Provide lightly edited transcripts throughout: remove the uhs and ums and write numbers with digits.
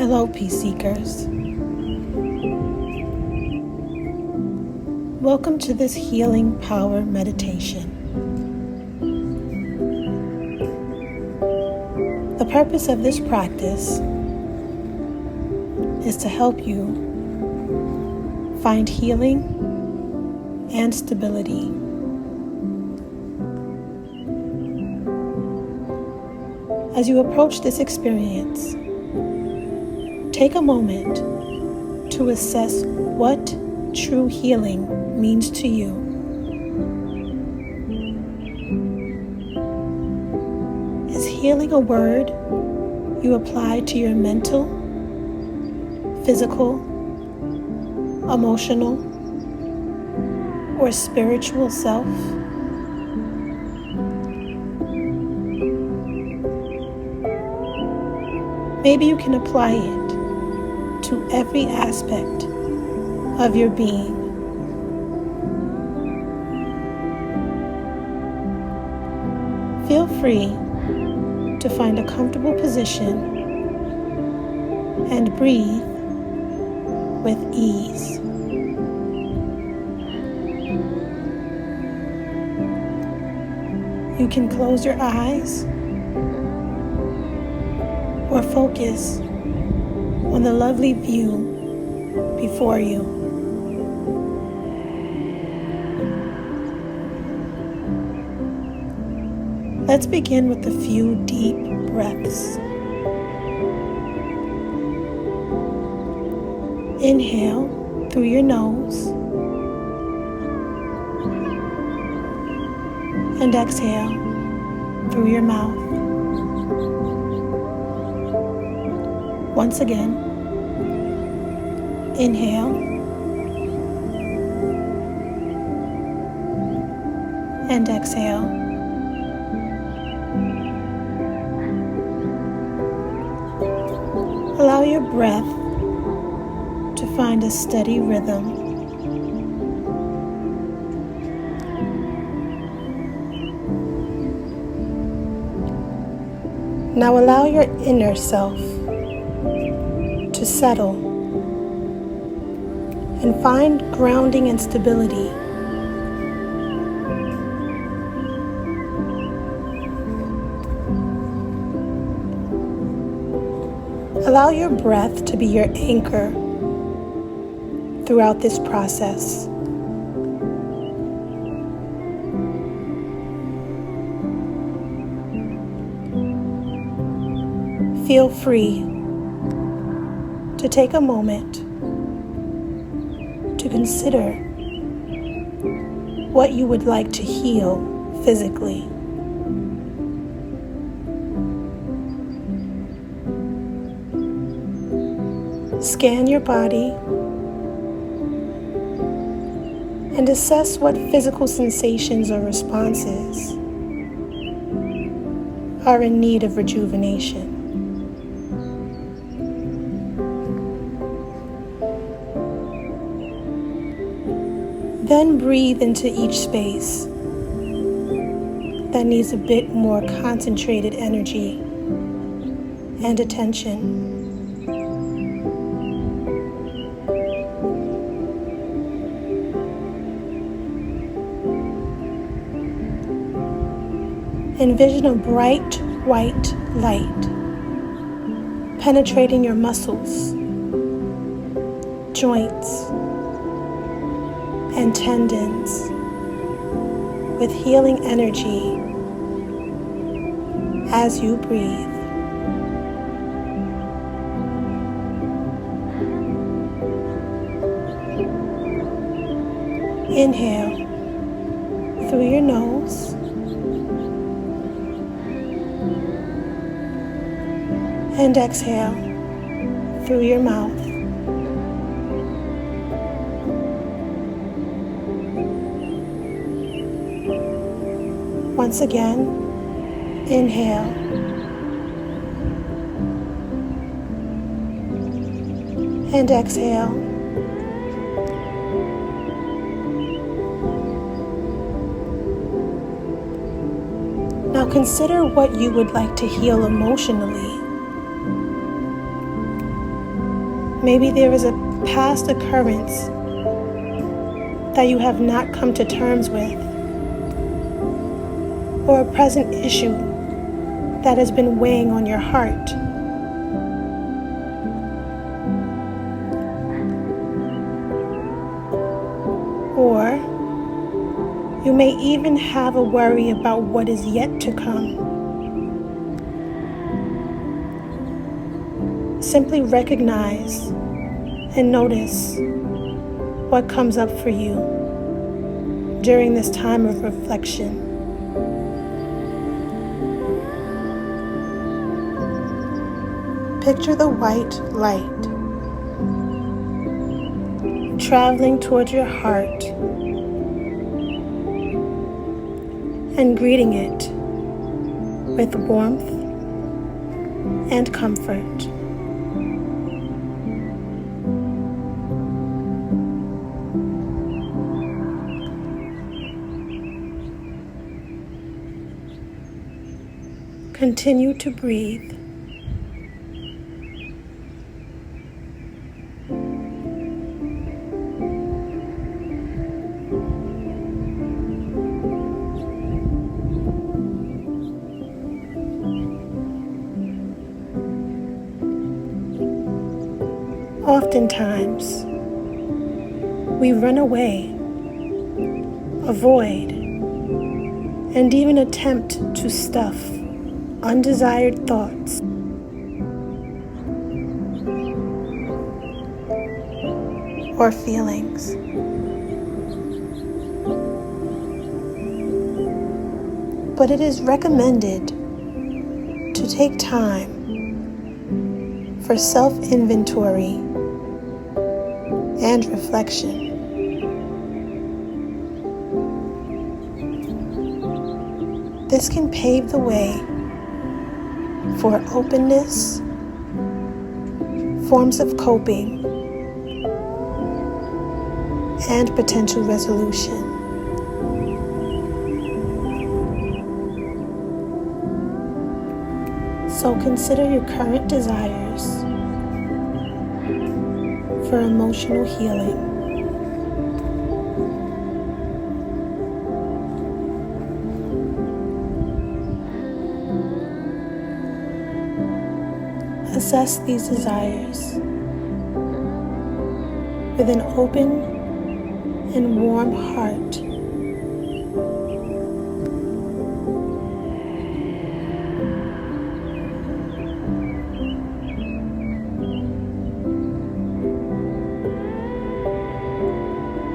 Hello, peace seekers. Welcome to this healing power meditation. The purpose of this practice is to help you find healing and stability. As you approach this experience, take a moment to assess what true healing means to you. Is healing a word you apply to your mental, physical, emotional, or spiritual self? Maybe you can apply it to every aspect of your being. Feel free to find a comfortable position and breathe with ease. You can close your eyes or focus on the lovely view before you. Let's begin with a few deep breaths. Inhale through your nose and exhale through your mouth. Once again, inhale and exhale. Allow your breath to find a steady rhythm. Now allow your inner self to settle and find grounding and stability. Allow your breath to be your anchor throughout this process. Feel free to take a moment to consider what you would like to heal physically. Scan your body and assess what physical sensations or responses are in need of rejuvenation. Then breathe into each space that needs a bit more concentrated energy and attention. Envision a bright white light penetrating your muscles, joints, and tendons with healing energy as you breathe. Inhale through your nose and exhale through your mouth. Once again, inhale and exhale. Now consider what you would like to heal emotionally. Maybe there is a past occurrence that you have not come to terms with, or a present issue that has been weighing on your heart. Or you may even have a worry about what is yet to come. Simply recognize and notice what comes up for you during this time of reflection. Picture the white light traveling towards your heart and greeting it with warmth and comfort. Continue to breathe. Oftentimes, we run away, avoid, and even attempt to stuff undesired thoughts or feelings. But it is recommended to take time for self-inventory and reflection. This can pave the way for openness, forms of coping, and potential resolution. So consider your current desires for emotional healing. Assess these desires with an open and warm heart.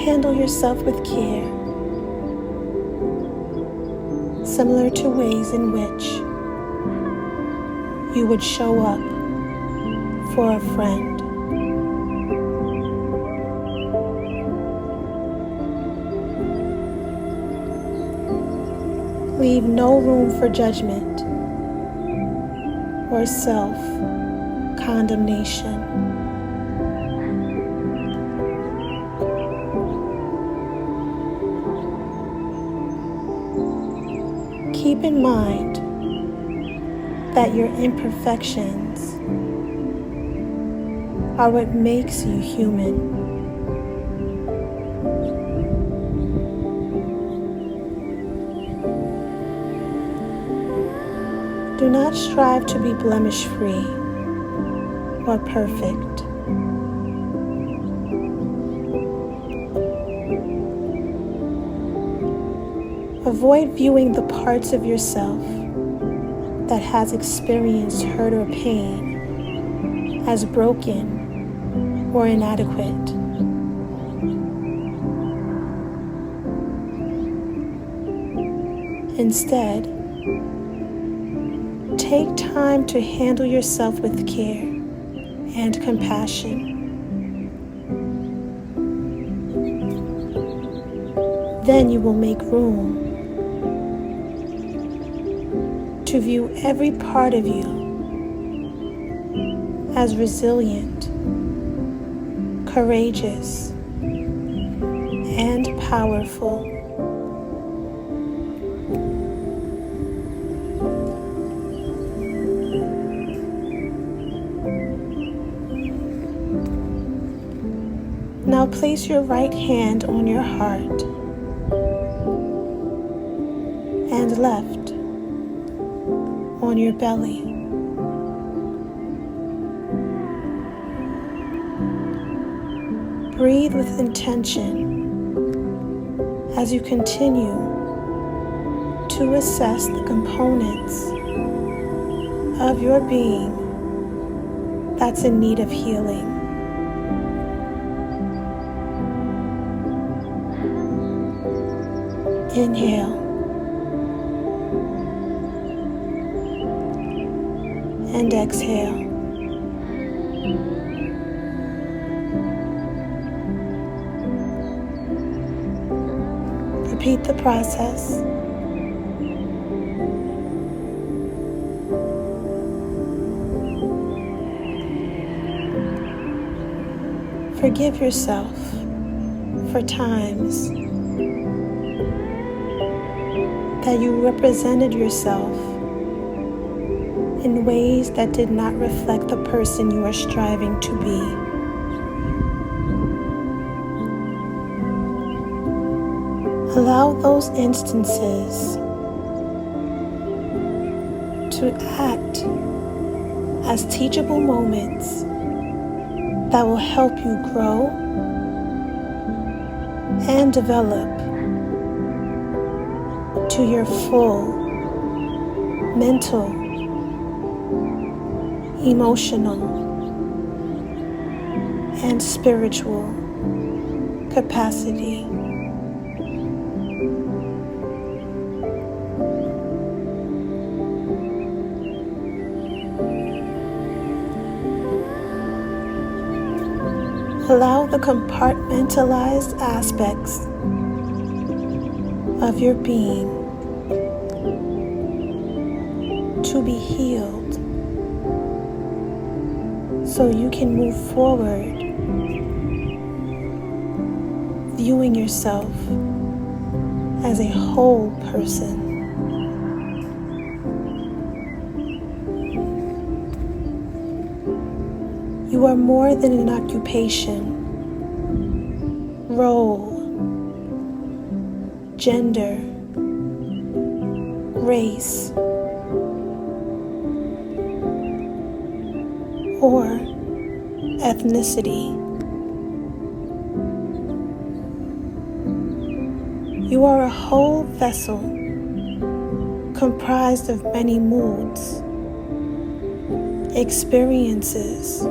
Handle yourself with care, similar to ways in which you would show up for a friend. Leave no room for judgment or self-condemnation. Keep in mind that your imperfections are what makes you human. Do not strive to be blemish-free or perfect. Avoid viewing the parts of yourself that has experienced hurt or pain as broken or inadequate. Instead, take time to handle yourself with care and compassion. Then you will make room to view every part of you as resilient, courageous, and powerful. Now place your right hand on your heart and left on your belly. Breathe with intention as you continue to assess the components of your being that's in need of healing. Inhale and exhale. Repeat the process. Forgive yourself for times that you represented yourself in ways that did not reflect the person you are striving to be. Allow those instances to act as teachable moments that will help you grow and develop to your full mental, emotional, and spiritual capacity. Allow the compartmentalized aspects of your being to be healed so you can move forward viewing yourself as a whole person. You are more than an occupation, role, gender, race, or ethnicity. You are a whole vessel comprised of many moods, experiences,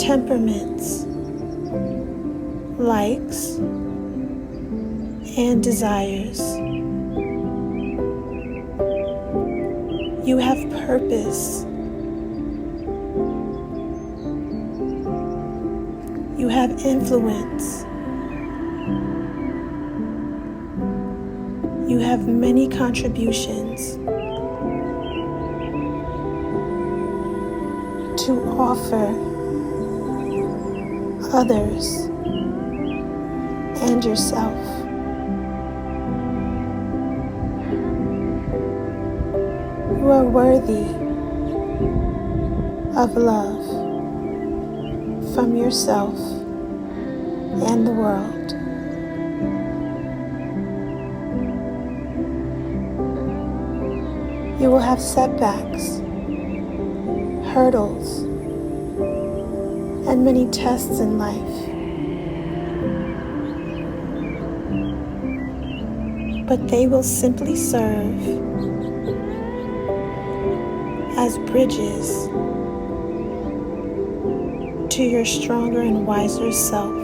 temperaments, likes, and desires. You have purpose. You have influence. You have many contributions to offer others and yourself. You are worthy of love from yourself and the world. You will have setbacks, hurdles, and many tests in life. But they will simply serve as bridges to your stronger and wiser self.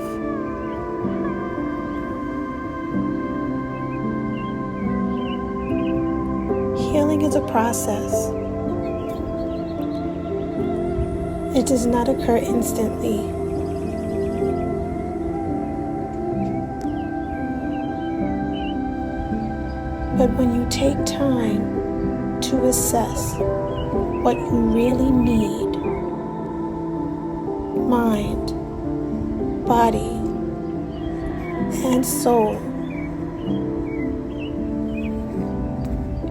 Healing is a process. It does not occur instantly. But when you take time to assess what you really need, mind, body, and soul,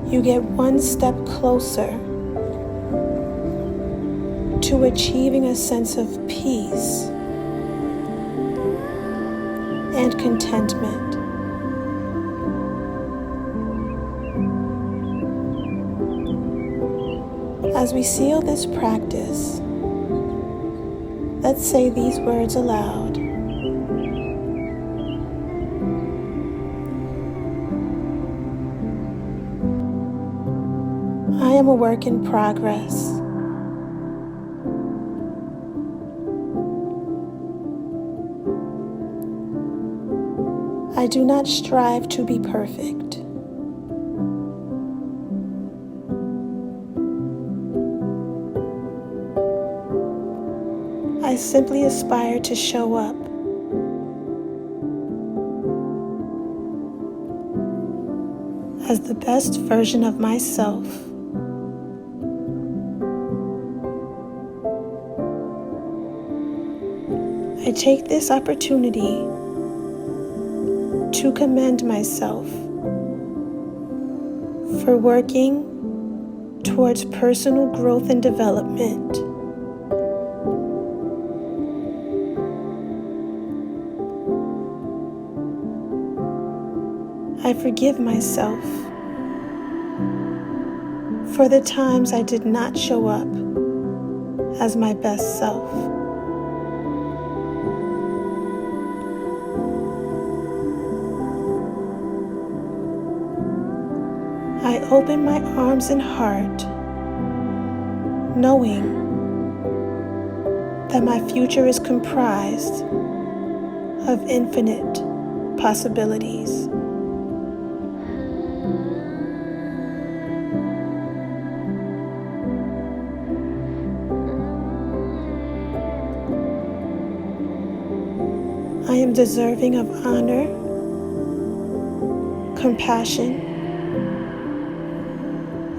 you get one step closer to achieving a sense of peace and contentment. As we seal this practice, let's say these words aloud. I am a work in progress. I do not strive to be perfect. I simply aspire to show up as the best version of myself. I take this opportunity to commend myself for working towards personal growth and development. I forgive myself for the times I did not show up as my best self. I open my arms and heart, knowing that my future is comprised of infinite possibilities. I am deserving of honor, compassion,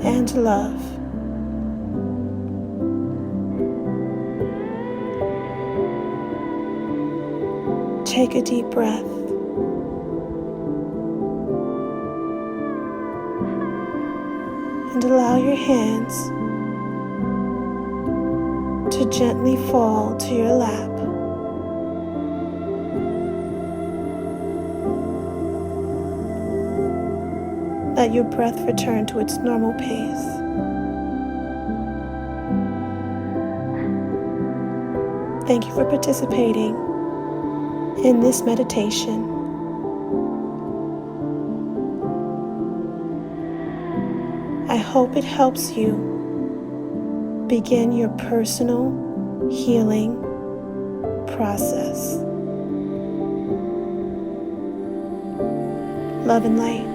and love. Take a deep breath. And allow your hands to gently fall to your lap. Let your breath return to its normal pace. Thank you for participating in this meditation. I hope it helps you begin your personal healing process. Love and light.